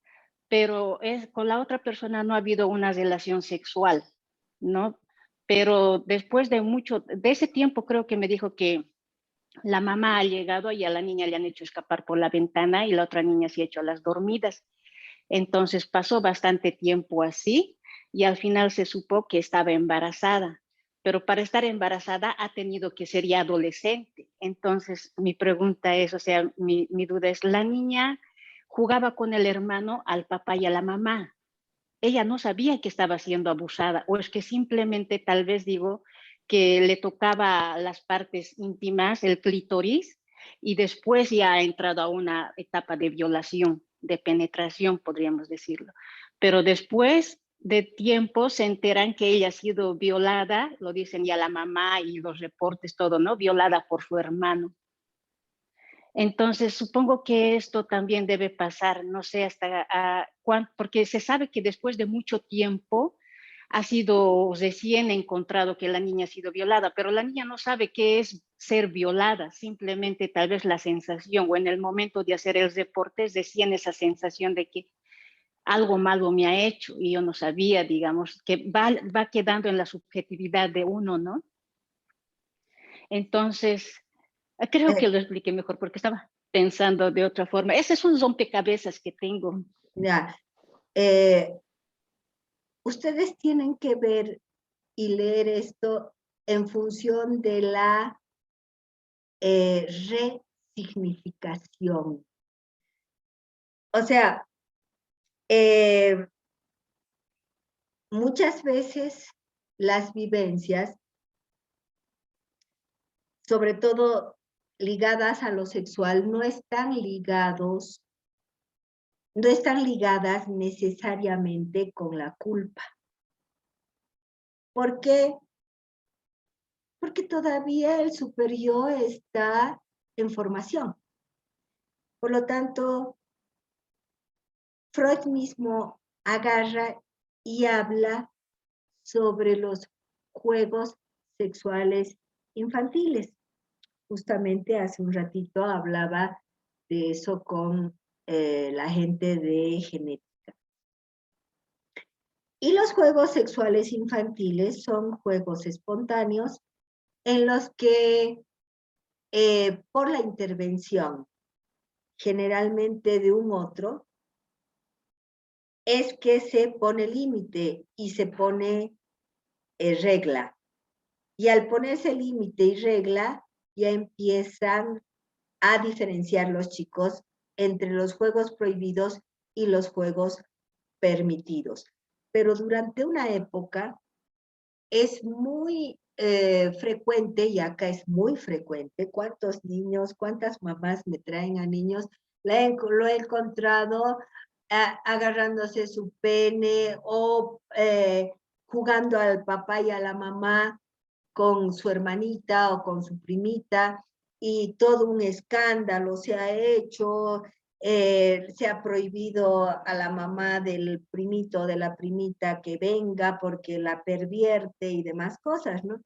Pero con la otra persona no ha habido una relación sexual, ¿no? Pero después de ese tiempo creo que me dijo que la mamá ha llegado y a la niña le han hecho escapar por la ventana y la otra niña se ha hecho a las dormidas. Entonces pasó bastante tiempo así y al final se supo que estaba embarazada, pero para estar embarazada ha tenido que ser ya adolescente. Entonces mi pregunta es, o sea, mi duda es, ¿la niña jugaba con el hermano, al papá y a la mamá? Ella no sabía que estaba siendo abusada, o es que simplemente tal vez digo que le tocaba las partes íntimas, el clítoris, y después ya ha entrado a una etapa de violación. de penetración, podríamos decirlo. Pero después de tiempo se enteran que ella ha sido violada, lo dicen ya la mamá y los reportes, todo, ¿no? Violada por su hermano. Entonces, supongo que esto también debe pasar, no sé hasta cuánto, porque se sabe que después de mucho tiempo ha sido recién encontrado que la niña ha sido violada, pero la niña no sabe qué es ser violada, simplemente tal vez la sensación o en el momento de hacer el reporte recién esa sensación de que algo malo me ha hecho y yo no sabía, digamos, que va quedando en la subjetividad de uno, ¿no? Entonces, creo que lo expliqué mejor porque estaba pensando de otra forma. Ese es un rompecabezas que tengo. Ya. Ustedes tienen que ver y leer esto en función de la resignificación. O sea, muchas veces las vivencias, sobre todo ligadas a lo sexual, no están ligadas necesariamente con la culpa. ¿Por qué? Porque todavía el superyo está en formación. Por lo tanto, Freud mismo agarra y habla sobre los juegos sexuales infantiles. Justamente hace un ratito hablaba de eso con la gente de genética. Y los juegos sexuales infantiles son juegos espontáneos en los que por la intervención generalmente de un otro, es que se pone límite y se pone regla. Y al ponerse límite y regla, ya empiezan a diferenciar los chicos entre los juegos prohibidos y los juegos permitidos. Pero durante una época es muy frecuente, y acá es muy frecuente, cuántos niños, cuántas mamás me traen a niños, lo he encontrado agarrándose su pene o jugando al papá y a la mamá con su hermanita o con su primita, y todo un escándalo se ha hecho, se ha prohibido a la mamá del primito o de la primita que venga porque la pervierte y demás cosas, ¿no?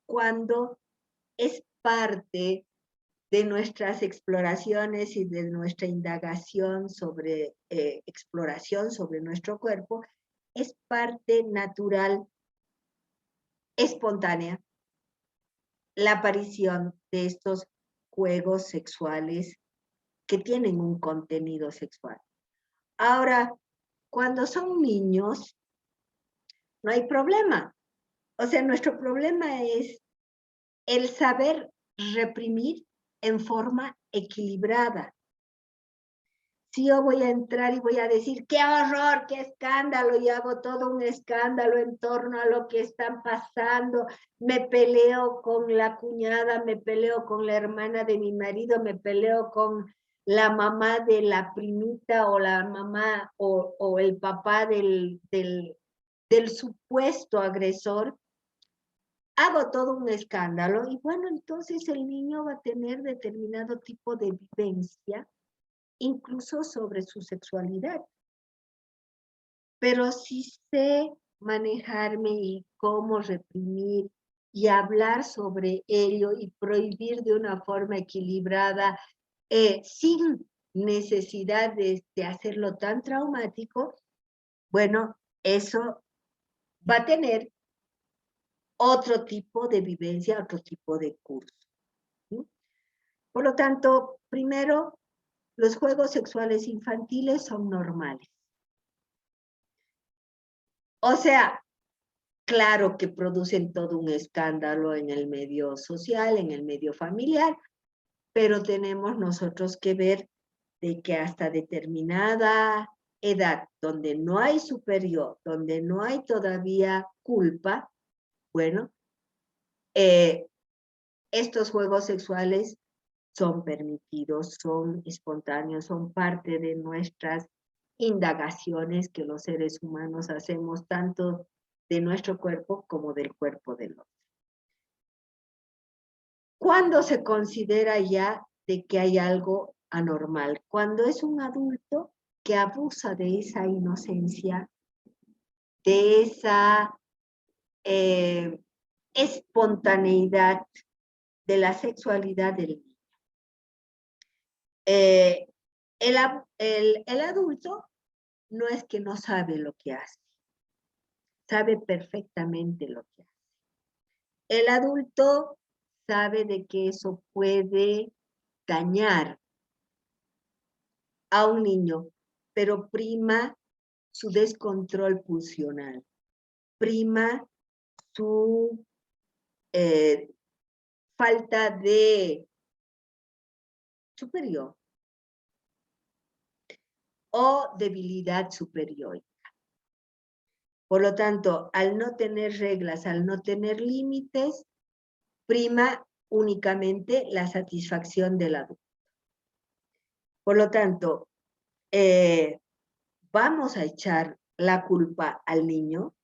Cuando es parte de nuestras exploraciones y de nuestra indagación sobre exploración sobre nuestro cuerpo, es parte natural, espontánea, la aparición de estos juegos sexuales que tienen un contenido sexual. Ahora, cuando son niños, no hay problema. O sea, nuestro problema es el saber reprimir en forma equilibrada. Si yo voy a entrar y voy a decir, qué horror, qué escándalo, y hago todo un escándalo en torno a lo que están pasando, me peleo con la cuñada, me peleo con la hermana de mi marido, me peleo con la mamá de la primita o la mamá o el papá del supuesto agresor, hago todo un escándalo y bueno, entonces el niño va a tener determinado tipo de vivencia, incluso sobre su sexualidad. Pero si sé manejarme y cómo reprimir y hablar sobre ello y prohibir de una forma equilibrada, sin necesidad de hacerlo tan traumático, bueno, eso va a tener otro tipo de vivencia, otro tipo de curso. ¿Sí? Por lo tanto, primero, los juegos sexuales infantiles son normales. O sea, claro que producen todo un escándalo en el medio social, en el medio familiar, pero tenemos nosotros que ver de que hasta determinada edad, donde no hay superior, donde no hay todavía culpa, bueno, estos juegos sexuales son permitidos, son espontáneos, son parte de nuestras indagaciones que los seres humanos hacemos tanto de nuestro cuerpo como del cuerpo del otro. ¿Cuándo se considera ya de que hay algo anormal? Cuando es un adulto que abusa de esa inocencia, de esa espontaneidad de la sexualidad del niño. El adulto no es que no sabe lo que hace, sabe perfectamente lo que hace. El adulto sabe de que eso puede dañar a un niño, pero prima su descontrol pulsional, prima su falta de superior o debilidad superior. Por lo tanto, al no tener reglas, al no tener límites, prima únicamente la satisfacción del adulto. Por lo tanto, vamos a echar la culpa al niño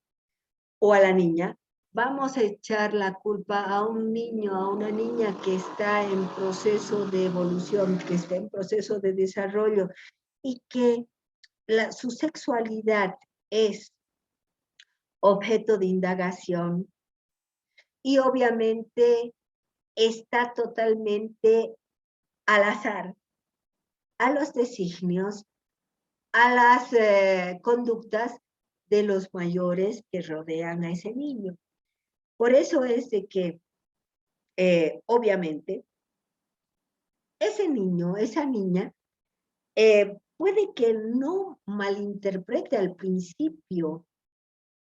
o a la niña, vamos a echar la culpa a un niño, a una niña que está en proceso de evolución, que está en proceso de desarrollo y que su sexualidad es objeto de indagación y obviamente está totalmente al azar, a los designios, a las conductas de los mayores que rodean a ese niño. Por eso es de que, obviamente, ese niño, esa niña, puede que no malinterprete al principio,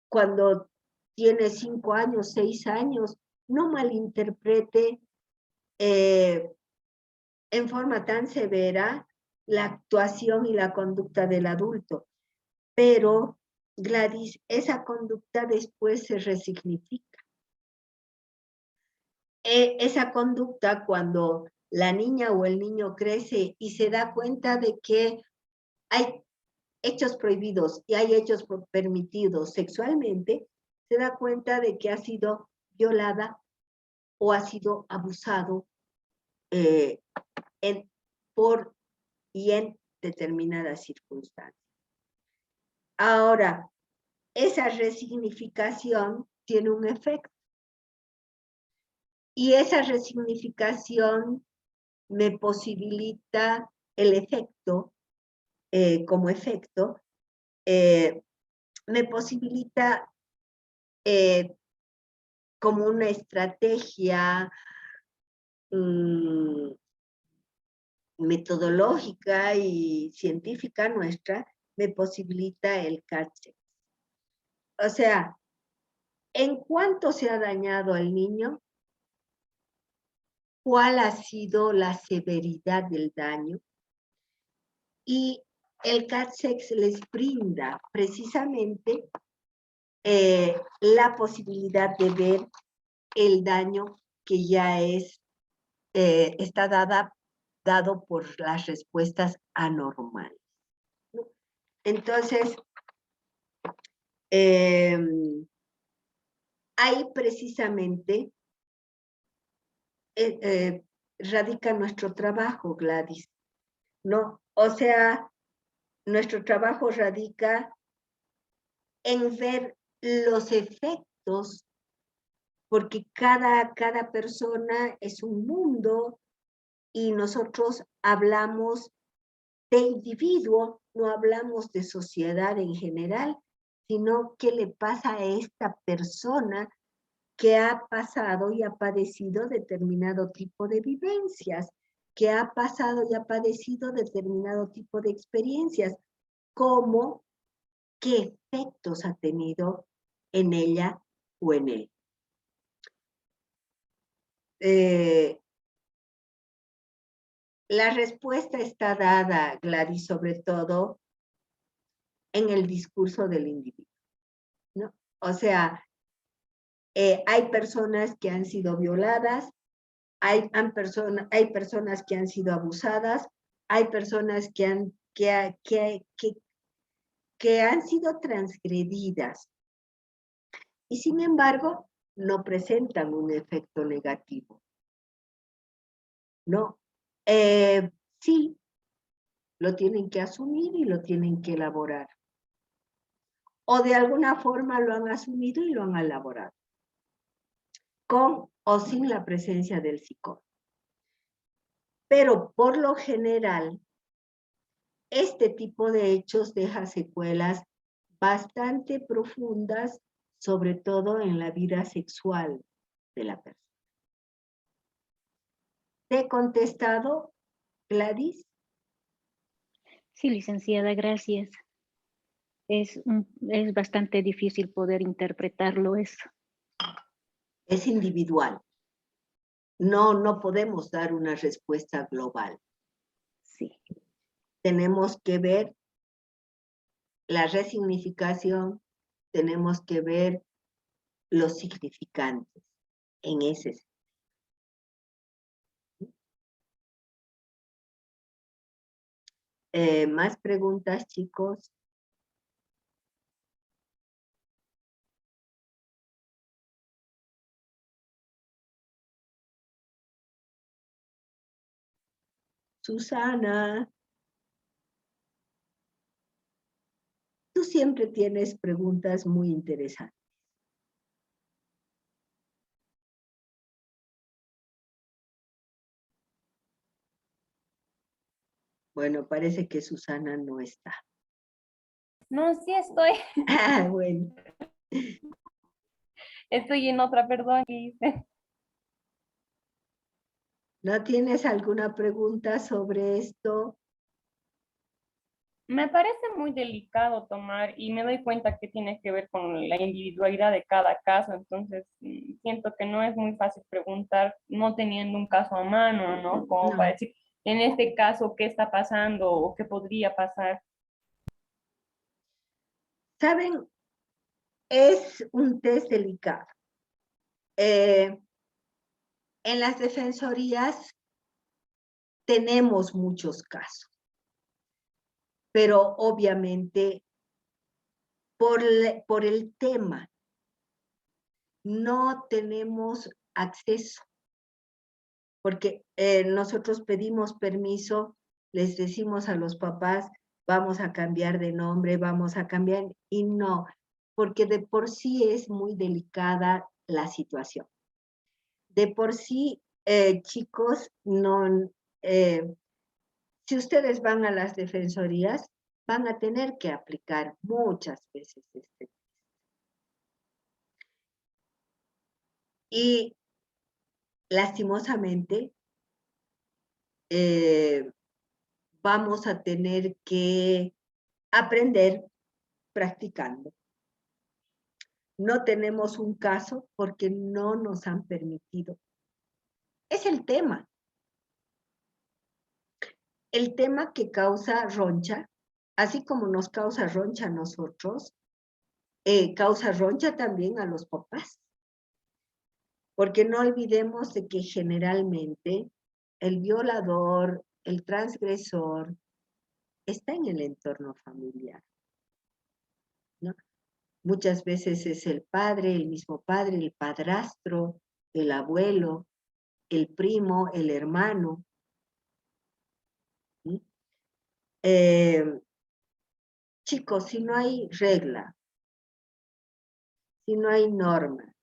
cuando tiene 5 años, 6 años, no malinterprete en forma tan severa la actuación y la conducta del adulto. Pero, Gladys, esa conducta después se resignifica. Esa conducta, cuando la niña o el niño crece y se da cuenta de que hay hechos prohibidos y hay hechos permitidos sexualmente, se da cuenta de que ha sido violada o ha sido abusado por y en determinadas circunstancias. Ahora, esa resignificación tiene un efecto. Y esa resignificación me posibilita el efecto, como efecto, me posibilita como una estrategia metodológica y científica nuestra, me posibilita el catch. O sea, en cuánto se ha dañado al niño, cuál ha sido la severidad del daño, y el CatSex les brinda precisamente la posibilidad de ver el daño que ya está dado por las respuestas anormales. Entonces, ahí precisamente radica nuestro trabajo, Gladys, ¿no? O sea, nuestro trabajo radica en ver los efectos, porque cada persona es un mundo y nosotros hablamos de individuo, no hablamos de sociedad en general, sino qué le pasa a esta persona que ha pasado y ha padecido determinado tipo de vivencias, que ha pasado y ha padecido determinado tipo de experiencias, como qué efectos ha tenido en ella o en él. La respuesta está dada, Gladys, sobre todo en el discurso del individuo, ¿no? O sea, hay personas que han sido violadas Hay personas que han sido abusadas, hay personas que han sido transgredidas y sin embargo no presentan un efecto negativo. No, sí, lo tienen que asumir y lo tienen que elaborar. O de alguna forma lo han asumido y lo han elaborado, con o sin la presencia del psicólogo. Pero por lo general, este tipo de hechos deja secuelas bastante profundas, sobre todo en la vida sexual de la persona. ¿Te he contestado, Gladys? Sí, licenciada, gracias. Es bastante difícil poder interpretarlo eso. Es individual. No podemos dar una respuesta global. Sí. Tenemos que ver la resignificación, tenemos que ver los significantes en ese sentido. ¿Más preguntas, chicos? Susana, tú siempre tienes preguntas muy interesantes. Bueno, parece que Susana no está. No, sí estoy. Ah, bueno. Estoy en otra, perdón, ¿qué hice? ¿No tienes alguna pregunta sobre esto? Me parece muy delicado tomar y me doy cuenta que tiene que ver con la individualidad de cada caso, entonces siento que no es muy fácil preguntar no teniendo un caso a mano, ¿no? Como para decir, en este caso, ¿qué está pasando o qué podría pasar? ¿Saben? Es un test delicado. En las defensorías tenemos muchos casos, pero obviamente por el tema no tenemos acceso, porque nosotros pedimos permiso, les decimos a los papás, vamos a cambiar de nombre, vamos a cambiar, y no, porque de por sí es muy delicada la situación. De por sí, chicos, no, si ustedes van a las defensorías, van a tener que aplicar muchas veces este. Y lastimosamente, vamos a tener que aprender practicando. No tenemos un caso porque no nos han permitido. Es el tema. El tema que causa roncha, así como nos causa roncha a nosotros, causa roncha también a los papás. Porque no olvidemos de que generalmente el violador, el transgresor, está en el entorno familiar, ¿no? Muchas veces es el padre, el mismo padre, el padrastro, el abuelo, el primo, el hermano. ¿Sí? Chicos, si no hay regla, si no hay norma,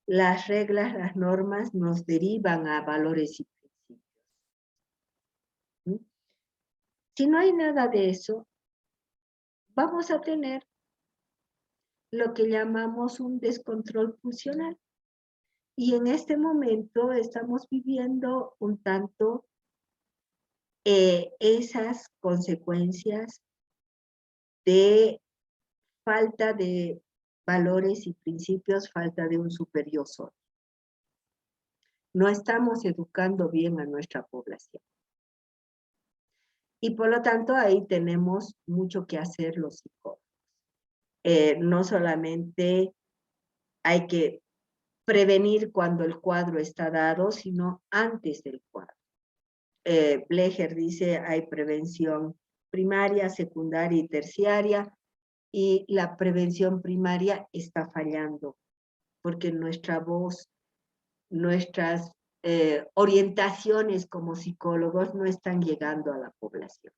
las reglas, las normas nos derivan a valores y principios. ¿Sí? Si no hay nada de eso, vamos a tener lo que llamamos un descontrol funcional. Y en este momento estamos viviendo un tanto esas consecuencias de falta de valores y principios, falta de un superior sol. No estamos educando bien a nuestra población. Y por lo tanto ahí tenemos mucho que hacer los psicólogos. No solamente hay que prevenir cuando el cuadro está dado, sino antes del cuadro. Blecher dice, hay prevención primaria, secundaria y terciaria, y la prevención primaria está fallando, porque nuestra voz, nuestras orientaciones como psicólogos no están llegando a la población.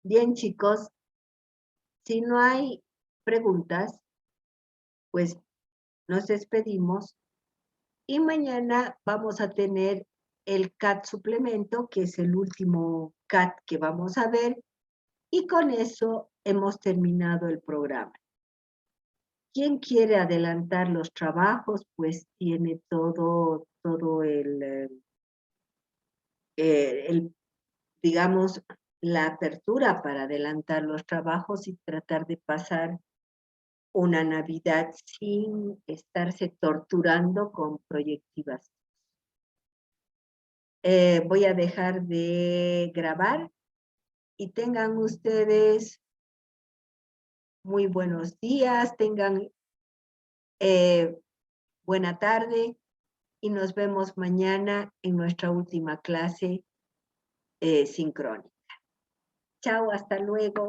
Bien, chicos, si no hay preguntas, pues nos despedimos y mañana vamos a tener el CAT suplemento, que es el último CAT que vamos a ver, y con eso hemos terminado el programa. Quien quiere adelantar los trabajos, pues tiene todo digamos, la apertura para adelantar los trabajos y tratar de pasar una Navidad sin estarse torturando con proyectivas. Voy a dejar de grabar y tengan ustedes muy buenos días, tengan buena tarde y nos vemos mañana en nuestra última clase sincrónica. Chao, hasta luego.